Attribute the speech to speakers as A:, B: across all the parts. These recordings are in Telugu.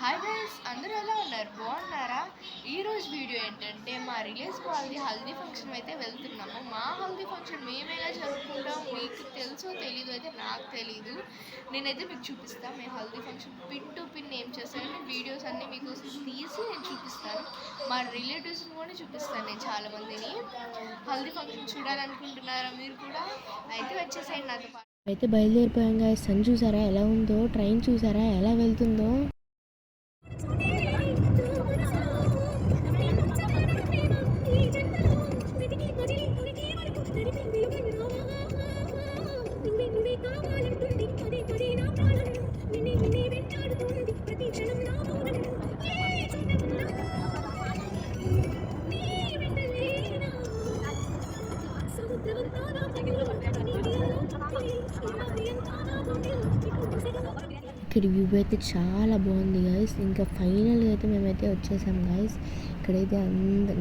A: హాయ్ గైస్, అందరూ ఎలా ఉన్నారు? బాగున్నారా? ఈరోజు వీడియో ఏంటంటే మా రిలేటివ్స్ వాళ్ళది హల్దీ ఫంక్షన్ అయితే వెళ్తున్నాము. మా హల్దీ ఫంక్షన్ మేము ఎలా జరుపుకుంటాం మీకు తెలుసో తెలీదు, అయితే నాకు తెలీదు. నేనైతే మీకు చూపిస్తాను. మేము haldi function pin to pin ఏం చేస్తానని వీడియోస్ అన్నీ మీకు తీసి నేను చూపిస్తాను. మా రిలేటివ్స్ని కూడా చూపిస్తాను. నేను చాలామందిని హల్దీ ఫంక్షన్ చూడాలనుకుంటున్నారా మీరు కూడా? అయితే వచ్చేసేయండి నాతో పాటు.
B: అయితే బయలుదేరిపోయాం గాయ్స్. సన్ చూసారా ఎలా ఉందో, ట్రైన్ చూసారా ఎలా వెళ్తుందో. ఇక్కడ వ్యూ అయితే చాలా బాగుంది గైస్. ఇంకా ఫైనల్గా అయితే మేమైతే వచ్చేసాం గైస్. ఇక్కడైతే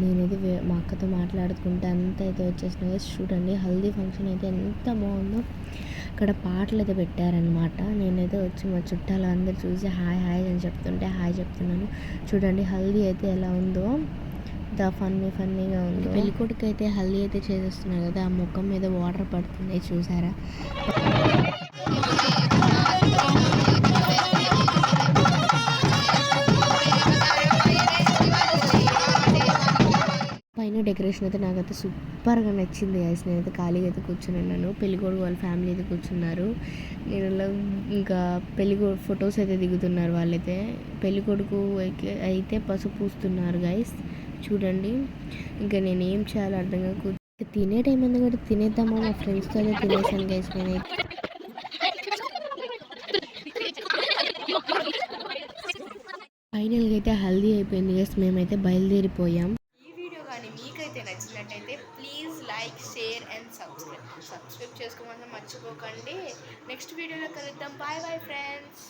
B: నేనైతే మా అక్కతో మాట్లాడుకుంటే అంతా అయితే వచ్చేసిన గైస్. చూడండి హల్దీ ఫంక్షన్ అయితే ఎంత బాగుందో. ఇక్కడ పాటలు అయితే పెట్టారనమాట. నేనైతే వచ్చి మా చుట్టాలు అందరు చూసి హాయ్ హాయ్ అని చెప్తుంటే హాయ్ చెప్తున్నాను. చూడండి హల్దీ అయితే ఎలా ఉందో, ఫన్నీగా ఉంది. పెళ్ళికొడుకు అయితే హల్దీ అయితే చేసేస్తున్నారు కదా, ఆ ముఖం మీద వాటర్ పడుతుంది చూసారా. పైన డెకరేషన్ అయితే నాకైతే సూపర్గా నచ్చింది గైస్. నేనైతే ఖాళీగా అయితే కూర్చున్నాను. పెళ్ళికొడుకు వాళ్ళ ఫ్యామిలీ అయితే కూర్చున్నారు. నేను ఇంకా పెళ్ళికొడుకు ఫొటోస్ అయితే దిగుతున్నారు వాళ్ళైతే. పెళ్ళికొడుకు అయితే పసుపు పూస్తున్నారు గైస్. చూడండి ఇంకా నేను ఏం చేయాలో అర్థంగా తినే టైం ఉంది కూడా తినేద్దామా మా ఫ్రెండ్స్తో అయితే తినేసాను గైస్. నేనైతే ఫైనల్గా అయితే హల్దీ అయిపోయింది గైస్. మేమైతే బయలుదేరిపోయాం.
A: ఈ వీడియో కానీ మీకైతే నచ్చినట్టయితే please like, share and subscribe చేసుకోమని మర్చిపోకండి. నెక్స్ట్ వీడియోలో కలుద్దాం. Bye bye friends.